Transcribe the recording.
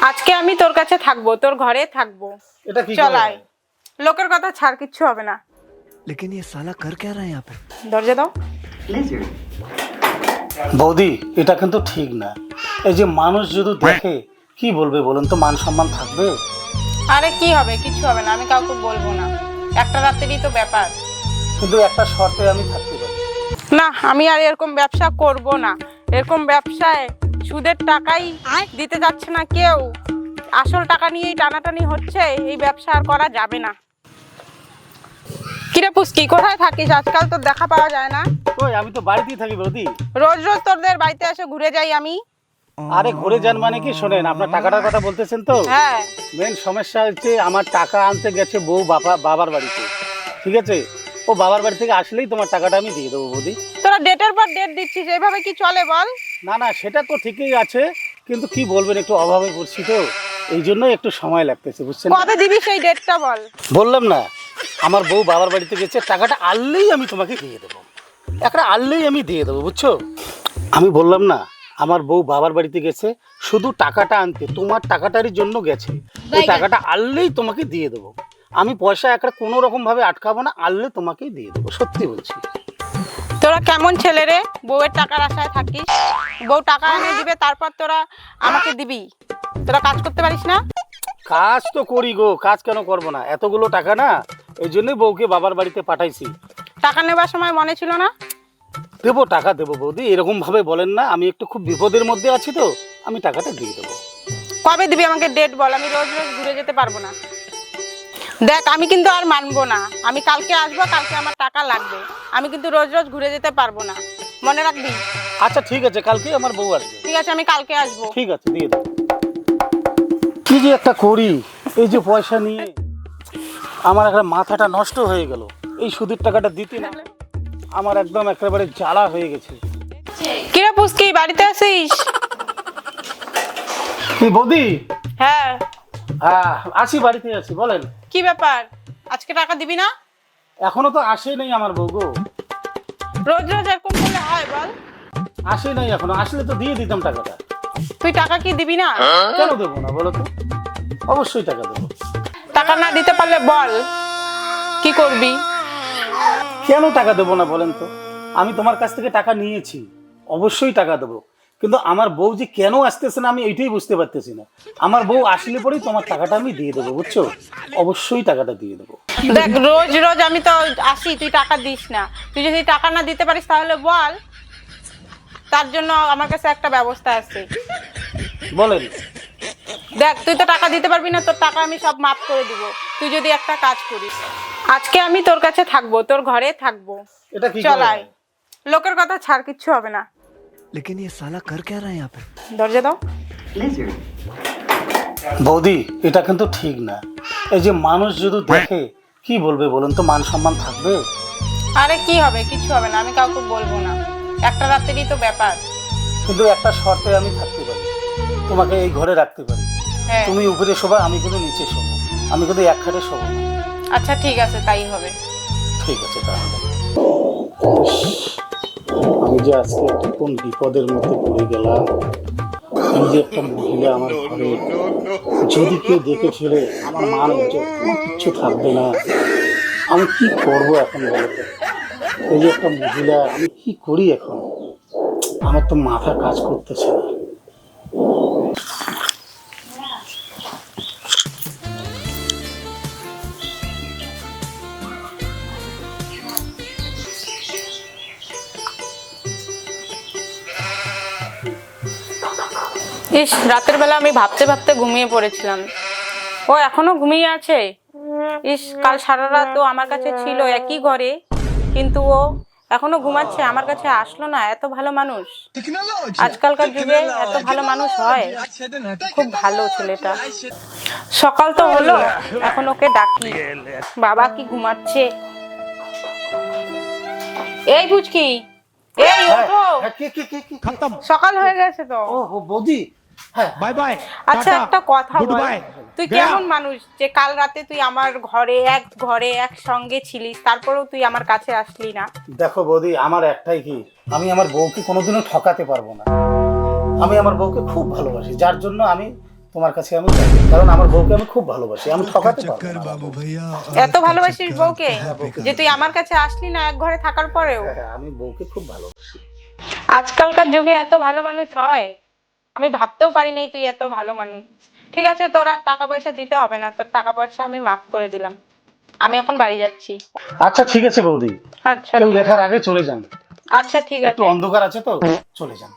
আজকে আমি তোর কাছে থাকবো, তোর ঘরে থাকবো। এটা কি চলাই লোকের কথা ছাড়, কিচ্ছু হবে না। लेकिन ये साला कर क्या रहा है यहाँ पे? দরজা দাও। বৌদি, এটা কিন্তু ঠিক না। এই যে মানুষ যদি দেখে কি বলবে বলুন তো, মান সম্মান থাকবে? আরে কি হবে, কিছু হবে না, আমি কাউকে বলবো না, একটা রাতেরই তো ব্যাপার। কিন্তু একটা শর্তে আমি থাকতে পারি। না, আমি আর এরকম ব্যবসা করব না। এরকম ব্যবসায় সুদের টাকাই দিতে যাচ্ছে না কেউ, আসল টাকা নিয়েই টানাটানি হচ্ছে। এই ব্যবসা আর করা যাবে না। কিরে পুস্কি, কোথায় থাকিস আজকাল? তোর দেখা পাওয়া যায় না। ওই আমি তো বাড়িতেই থাকি বৌদি। রোজ রোজ তোদের বাড়িতে এসে ঘুরে যাই আমি। আরে ঘুরে যান মানে কি, শোনেন, আপনার টাকাটার কথা বলতেছেন তো। হ্যাঁ, মেন সমস্যা হচ্ছে আমার টাকা আনতে গেছে বউ বাবার বাড়িতে, ঠিক আছে? ও বাবার বাড়ি থেকে আসলেই তোমার টাকাটা আমি দিয়ে দেবো বৌদি। তোরা ডেটের পর ডেট দিচ্ছিস, এইভাবে কি চলে বল? না না, সেটা তো ঠিকই আছে, কিন্তু কি বলবেন, একটু অভাবে পড়ছি তো, এই জন্য একটু সময় লাগতেছে, বুঝছেন? কবে দিবি সেই ডেটটা বল। বললাম না, আমার বউ বাবার বাড়িতে গেছে, টাকাটা আনলেই আমি তোমাকে দিয়ে দেবো, একটা আনলেই আমি দিয়ে দেবো, বুঝছো? আমি বললাম না, আমার বউ বাবার বাড়িতে গেছে শুধু টাকাটা আনতে, তোমার টাকাটারই জন্য গেছে। ওই টাকাটা আনলেই তোমাকে দিয়ে দেবো। আমি পয়সা একটা কোনো রকম ভাবে আটকাবো না, আনলে তোমাকেই দিয়ে দেবো, সত্যি বলছি। তোরা কেমন ছেলে রে, বউয়ের টাকার আশায় থাকিস? বউ টাকা এনে দিবে, তারপর তোরা আমাকে দিবি? তোরা কাজ করতে পারিস না? কাজ তো করি গো, কাজ কেন করবো না? এতগুলো টাকা না, এই জন্যই বউকে বাবার বাড়িতে পাঠাইছি। টাকা নেবার সময় মনে ছিল না? দেবো, টাকা দেবো বৌদি, এরকম ভাবে বলেন না। আমি একটু খুব বিপদের মধ্যে আছি তো, আমি টাকাটা দিয়ে দেবো। কবে দিবি আমাকে ডেট বল, আমি রোজ রোজ ঘুরে যেতে পারবো না। দেখ, আমি কিন্তু আর মানবো না, আমি কালকে আসবো, কালকে আমার টাকা লাগবে। আমি কিন্তু রোজ রোজ ঘুরে যেতে পারবো না, মনে রাখবি। আচ্ছা ঠিক আছে, কালকে আমার বউ আসবে। ঠিক আছে, আমি কালকে আসবো। ঠিক আছে, দিয়ে দেবো। কি যে একটা করি, এই যে পয়সা নিয়ে আমার একটা মাথাটা নষ্ট হয়ে গেল। এই সুদের টাকাটা দিতে না আমার একদম একেবারে জ্বালা হয়ে গেছে। কিরে পুস্কি, বাড়িতে আসিস? কি বৌদি? হ্যাঁ। হ্যাঁ আছি, বাড়িতে আছি, বলেন। কি ব্যাপার, আজকে টাকা দিবি না? এখনো তো আসে নাই আমার বউ গো। রোজ রোজ এরকম করলে হয় বল? আসে নাই এখনো, আসলে তো দিয়ে দিতাম টাকাটা। তুই টাকা কি দিবি না? কেন দেবো না বলো তো? অবশ্যই টাকা দেবো। টাকা না দিতে পারলে বল কি করবি? কেন টাকা দেবো না বলেন তো? আমি তোমার কাছ থেকে টাকা নিয়েছি, অবশ্যই টাকা দেবো, কিন্তু আমার বউ যে কেন আসতেছে না আমি এইটাই বুঝতে পারতেছি না। আমার বউ আসলে পরেই তোমার টাকাটা আমি দিয়ে দেবো, বুঝছো? অবশ্যই টাকাটা দিয়ে দেবো। দেখ, রোজ রোজ আমি তো আসি, তুই টাকা দিস না। তুই যদি টাকা না দিতে পারিস তাহলে বল, তার জন্য আমার কাছে একটা ব্যবস্থা আছে। বলেন। দেখ, তুই তো টাকা দিতে পারবি না, তোর টাকা আমি সব মাফ করে দিব। তুই যদি একটা কাজ করিস, আজকে আমি তোর কাছে থাকবো, তোর ঘরে থাকবো। এটা কি চলাই লোকের কথা ছাড়, কিচ্ছু হবে না। लेकिन ये साला कर क्या रहा है यहाँ पे? দরজা দাও। বৌদি, এটা কিন্তু ঠিক না। এই যে মানুষ যদি দেখে কি বলবে বলুন তো, মান সম্মান থাকবে? আরে কি হবে, কিছু হবে না, আমি কাউকে বলবো না, একটা রাতেরই তো ব্যাপার। কিন্তু একটা শর্তে আমি থাকতে পারি, তোমাকে এই ঘরে রাখতে পারি। হ্যাঁ, তুমি উপরে শোবা, আমি কিন্তু নিচে শোবো, আমি কিন্তু এক খাটে শোবো না। আচ্ছা ঠিক আছে, তাই হবে। ঠিক আছে তাহলে। আমি যে আজকে একটা কোন বিপদের মধ্যে পড়ে গেলাম। এই যে একটা মহিলা আমার ঘরে, যদি কেউ দেখে ফেলে আমার মান ইজ্জত কোনো কিচ্ছু থাকবে না। আমি কি করবো এখন বলতো? এই যে একটা মহিলা, আমি কি করি এখন? আমার তো মাথা কাজ করতেছে না। ইস, রাতের বেলা আমি ভাবতে ভাবতে ঘুমিয়ে পড়েছিলাম, ও এখনো ঘুমিয়ে আছে। ইস, কাল সারা রাত ও আমার কাছে ছিল একই ঘরে, কিন্তু ও এখনো ঘুমাচ্ছে, আমার কাছে আসলো না। এত ভালো মানুষ, আজকালকার যুগে এত ভালো মানুষ হয়? খুব ভালো ছেলেটা। সকাল তো হলো, এখন ওকে ডাকি। বাবা কি ঘুমাচ্ছে? এই বুঝকি, এই ওঠো, সকাল হয়ে গেছে তো। ও বৌদি, হ্যাঁ बाय बाय আচ্ছা, একটা কথা গুড বল, বাই। তুই কেমন মানুষ যে কাল রাতে তুই আমার ঘরে একসঙ্গে ছিলিস, তারপরেও তুই আমার কাছে আসলি না? দেখো বৌদি, আমার একটাই কি, আমি আমার বউকে কোনোদিনও ঠকাতে পারবো না। আমি আমার বউকে খুব ভালোবাসি, যার জন্য আমি তোমার কাছে আমি যাই, কারণ আমার বউকে আমি খুব ভালোবাসি, আমি ঠকাতে পারবো না আমার বউকে। এত ভালোবাসিস বউকে যে তুই আমার কাছে আসলি না এক ঘরে থাকার পরেও? হ্যাঁ, আমি বউকে খুব ভালোবাসি। আজকালকার যুগে এত ভালো মানুষ হয়? আমি ভাবতেও পারি নাই তুই এত ভালো মানুষ। ঠিক আছে, তোর আর টাকা পয়সা দিতে হবে না, তোর টাকা পয়সা আমি মাফ করে দিলাম। আমি এখন বাড়ি যাচ্ছি। আচ্ছা ঠিক আছে বৌদি, আচ্ছা কেউ দেখার আগে চলে যান, আচ্ছা ঠিক একটু আছে। অন্ধকার আছে তো, চলে যান।